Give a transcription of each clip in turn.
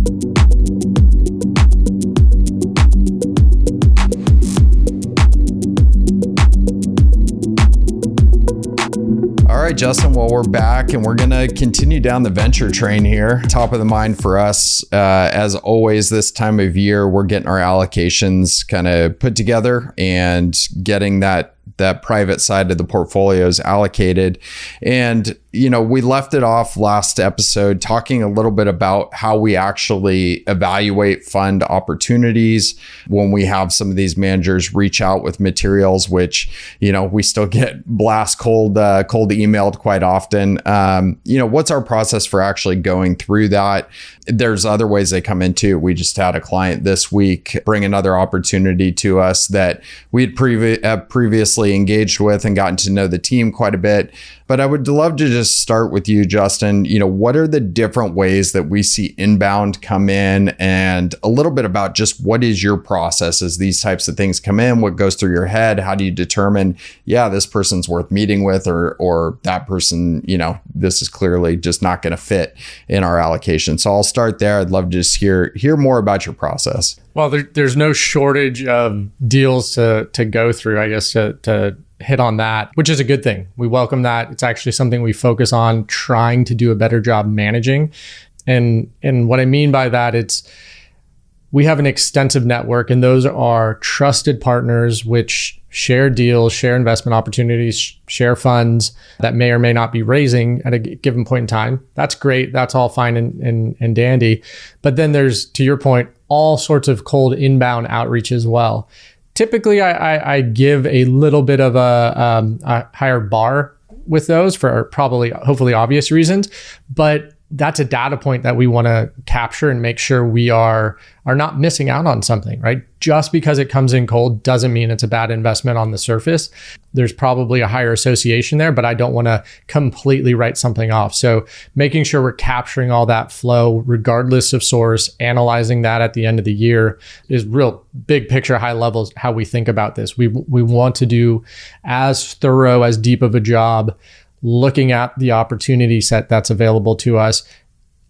All right, Justin, well, we're back and we're going to continue down the venture train here. Top of the mind for us, as always, this time of year, we're getting our allocations kind of put together and getting that private side of the portfolios allocated. And, we left it off last episode talking a little bit about how we actually evaluate fund opportunities when we have some of these managers reach out with materials, which, we still get blast cold emailed quite often. What's our process for actually going through that? There's other ways they come into. We just had a client this week bring another opportunity to us that we had previously engaged with and gotten to know the team quite a bit. But I would love to just start with you, Justin. What are the different ways that we see inbound come in, and a little bit about just what is your process as these types of things come in? What goes through your head? How do you determine, this person's worth meeting with, or that person, this is clearly just not going to fit in our allocation? So I'll start there. I'd love to just hear more about your process. Well, there's no shortage of deals to go through, I guess, to hit on that, which is a good thing. We welcome that. It's actually something we focus on trying to do a better job managing. And what I mean by that, we have an extensive network, and those are trusted partners which share deals, share investment opportunities, share funds that may or may not be raising at a given point in time. That's great. That's all fine and dandy. But then there's, to your point, all sorts of cold inbound outreach as well. Typically, I give a little bit of a higher bar with those for hopefully obvious reasons, but that's a data point that we want to capture and make sure we are not missing out on something, right? Just because it comes in cold doesn't mean it's a bad investment on the surface. There's probably a higher association there, but I don't want to completely write something off. So making sure we're capturing all that flow regardless of source, analyzing that at the end of the year is real big picture, high levels, how we think about this. We want to do as thorough, as deep of a job looking at the opportunity set that's available to us,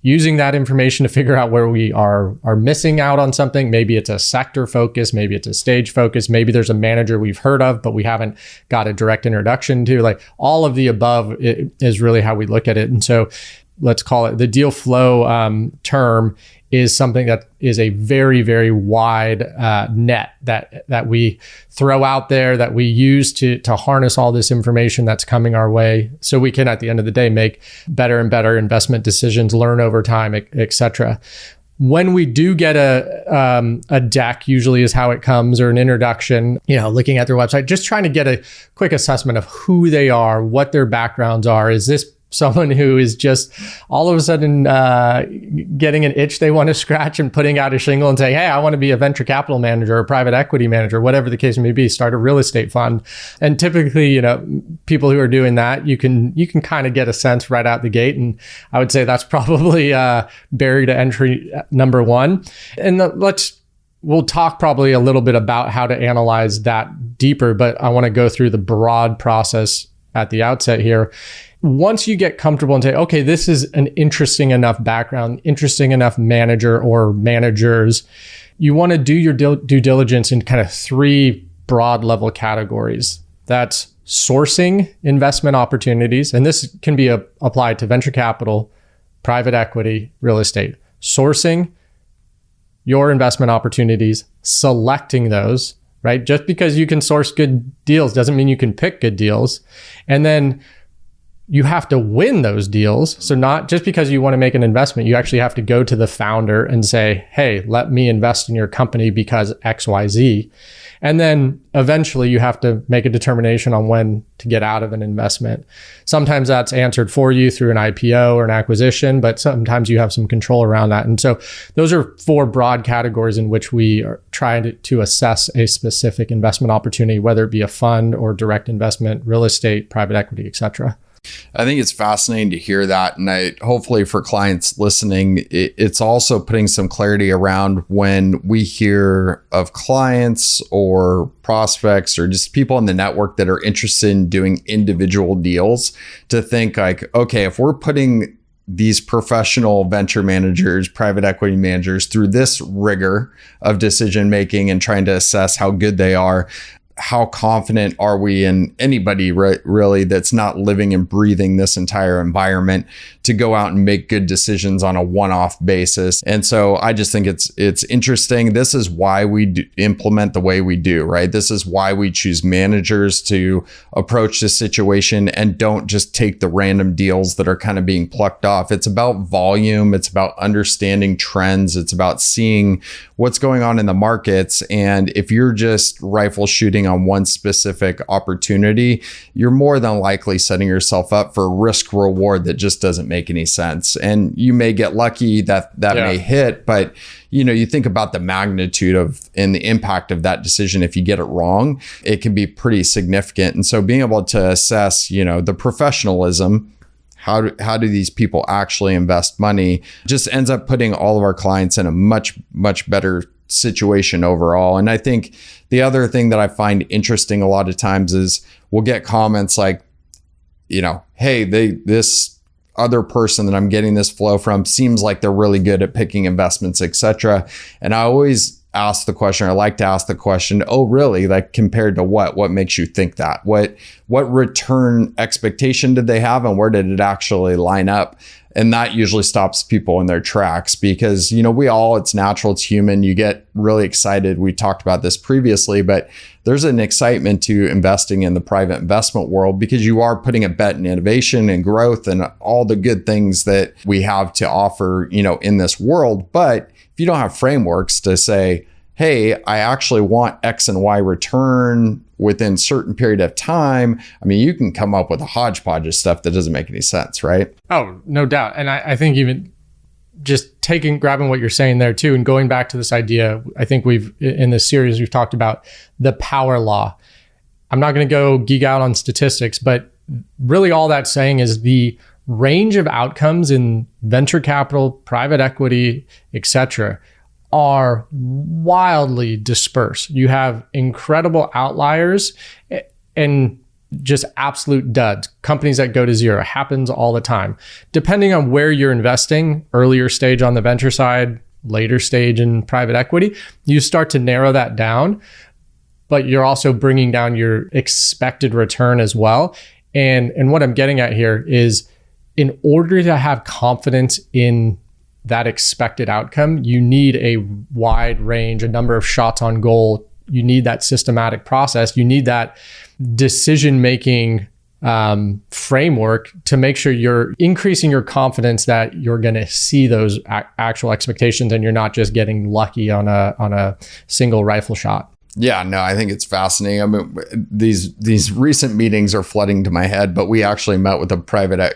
using that information to figure out where we are missing out on something. Maybe it's a sector focus, maybe it's a stage focus, maybe there's a manager we've heard of, but we haven't got a direct introduction to. Like all of the above is really how we look at it. And so let's call it the deal flow term is something that is a very, very wide net that we throw out there, that we use to harness all this information that's coming our way, so we can, at the end of the day, make better and better investment decisions, learn over time, et cetera. When we do get a deck, usually is how it comes, or an introduction, looking at their website, just trying to get a quick assessment of who they are, what their backgrounds are. Is this someone who is just all of a sudden getting an itch they want to scratch and putting out a shingle and say, hey, I want to be a venture capital manager or private equity manager, whatever the case may be, start a real estate fund? And typically, people who are doing that, you can kind of get a sense right out the gate. And I would say that's probably barrier to entry number one. And we'll talk probably a little bit about how to analyze that deeper, but I want to go through the broad process at the outset here. Once you get comfortable and say, okay, this is an interesting enough background, interesting enough manager or managers, you want to do your due diligence in kind of three broad level categories. That's sourcing investment opportunities. And this can be applied to venture capital, private equity, real estate. Sourcing your investment opportunities, selecting those, right? Just because you can source good deals doesn't mean you can pick good deals. And then you have to win those deals. So not just because you want to make an investment, you actually have to go to the founder and say, hey, let me invest in your company because XYZ. And then eventually you have to make a determination on when to get out of an investment. Sometimes that's answered for you through an IPO or an acquisition, but sometimes you have some control around that. And so those are four broad categories in which we are trying to assess a specific investment opportunity, whether it be a fund or direct investment, real estate, private equity, et cetera. I think it's fascinating to hear that. And hopefully for clients listening, it's also putting some clarity around when we hear of clients or prospects or just people in the network that are interested in doing individual deals, to think like, okay, if we're putting these professional venture managers, private equity managers through this rigor of decision making and trying to assess how good they are, how confident are we in anybody really that's not living and breathing this entire environment to go out and make good decisions on a one-off basis. And so I just think it's interesting. This is why we implement the way we do, right? This is why we choose managers to approach this situation and don't just take the random deals that are kind of being plucked off. It's about volume. It's about understanding trends. It's about seeing what's going on in the markets. And if you're just rifle shooting on one specific opportunity, you're more than likely setting yourself up for a risk reward that just doesn't make any sense. And you may get lucky that may hit, but you think about the magnitude of and the impact of that decision. If you get it wrong, it can be pretty significant. And so being able to assess, the professionalism, how do these people actually invest money, just ends up putting all of our clients in a much, much better situation overall. And I think the other thing that I find interesting a lot of times is we'll get comments like, hey, this other person that I'm getting this flow from seems like they're really good at picking investments, etc. And I always ask the question, I like to ask the question, oh, really? Like compared to what? What makes you think that? What return expectation did they have and where did it actually line up? And that usually stops people in their tracks because, it's natural, it's human. You get really excited. We talked about this previously, but there's an excitement to investing in the private investment world because you are putting a bet in innovation and growth and all the good things that we have to offer, in this world. But if you don't have frameworks to say, hey, I actually want X and Y return within a certain period of time, you can come up with a hodgepodge of stuff that doesn't make any sense, right? Oh, no doubt. And I think even just grabbing what you're saying there too, and going back to this idea, I think in this series, we've talked about the power law. I'm not going to go geek out on statistics, but really all that's saying is the range of outcomes in venture capital, private equity, etc., are wildly dispersed. You have incredible outliers and just absolute duds. Companies that go to zero. Happens all the time. Depending on where you're investing, earlier stage on the venture side, later stage in private equity, you start to narrow that down, but you're also bringing down your expected return as well. And what I'm getting at here is in order to have confidence in that expected outcome, you need a wide range, a number of shots on goal. You need that systematic process. You need that decision-making framework to make sure you're increasing your confidence that you're going to see those actual expectations and you're not just getting lucky on a single rifle shot. Yeah, no, I think it's fascinating. These recent meetings are flooding to my head, but we actually met with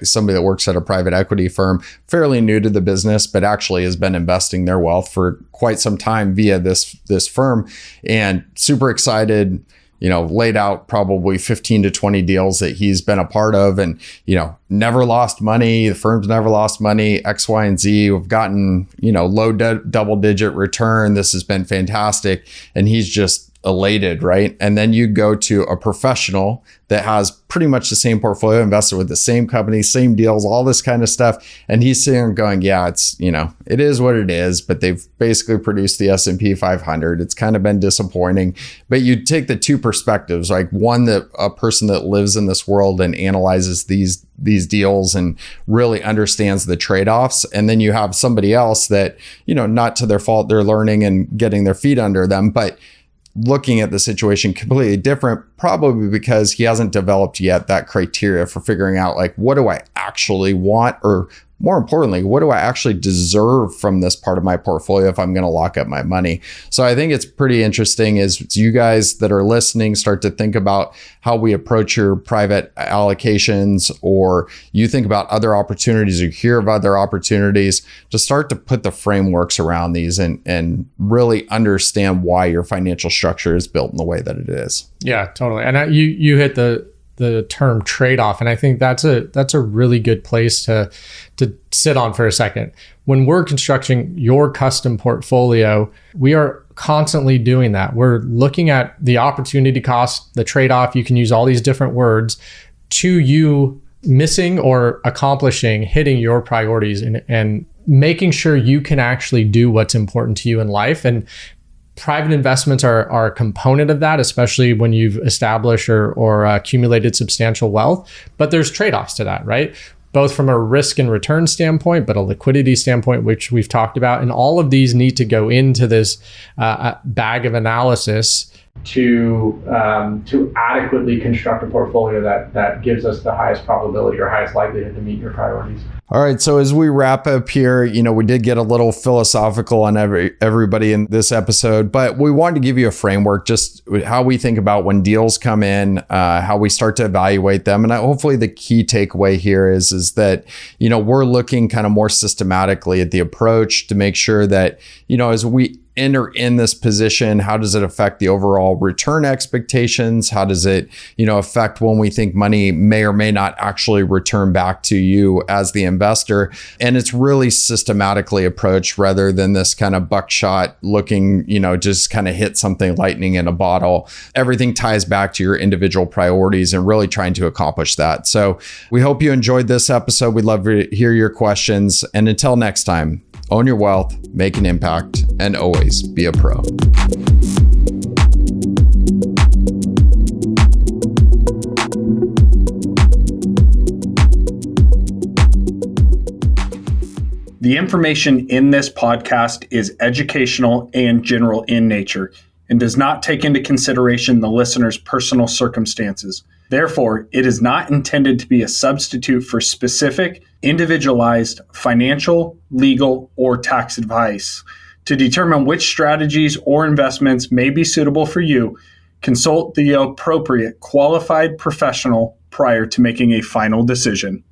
somebody that works at a private equity firm, fairly new to the business, but actually has been investing their wealth for quite some time via this firm, and super excited. Laid out probably 15 to 20 deals that he's been a part of and, never lost money. The firm's never lost money, X, Y, and Z. We've gotten, low double digit return. This has been fantastic. And he's just elated, right? And then you go to a professional that has pretty much the same portfolio, invested with the same company, same deals, all this kind of stuff. And he's sitting there going, yeah, it's, it is what it is, but they've basically produced the S&P 500. It's kind of been disappointing, but you take the two perspectives, like one, that a person that lives in this world and analyzes these deals and really understands the trade-offs. And then you have somebody else that, not to their fault, they're learning and getting their feet under them, but looking at the situation completely different, probably because he hasn't developed yet that criteria for figuring out like, what do I actually want? Or more importantly, what do I actually deserve from this part of my portfolio if I'm going to lock up my money? So I think it's pretty interesting as you guys that are listening start to think about how we approach your private allocations, or you think about other opportunities or hear of other opportunities, to start to put the frameworks around these and really understand why your financial structure is built in the way that it is. Yeah, totally. And you hit the term trade-off, and I think that's a really good place to sit on for a second. When we're constructing your custom portfolio, we are constantly doing that. We're looking at the opportunity cost, the trade-off. You can use all these different words to you missing or accomplishing, hitting your priorities and making sure you can actually do what's important to you in life. And private investments are a component of that, especially when you've established or accumulated substantial wealth. But there's trade-offs to that, right? Both from a risk and return standpoint, but a liquidity standpoint, which we've talked about. And all of these need to go into this bag of analysis to adequately construct a portfolio that gives us the highest probability or highest likelihood to meet your priorities. All right. So as we wrap up here, we did get a little philosophical on everybody in this episode, but we wanted to give you a framework, just how we think about when deals come in, how we start to evaluate them. And hopefully the key takeaway here is that, we're looking kind of more systematically at the approach to make sure that, as we enter in this position, how does it affect the overall return expectations? How does it, affect when we think money may or may not actually return back to you as the investor? And it's really systematically approached rather than this kind of buckshot looking, just kind of hit something lightning in a bottle. Everything ties back to your individual priorities and really trying to accomplish that. So we hope you enjoyed this episode. We'd love to hear your questions. And until next time, own your wealth, make an impact, and always be a pro. The information in this podcast is educational and general in nature and does not take into consideration the listener's personal circumstances. Therefore, it is not intended to be a substitute for specific, individualized financial, legal, or tax advice. To determine which strategies or investments may be suitable for you, consult the appropriate qualified professional prior to making a final decision.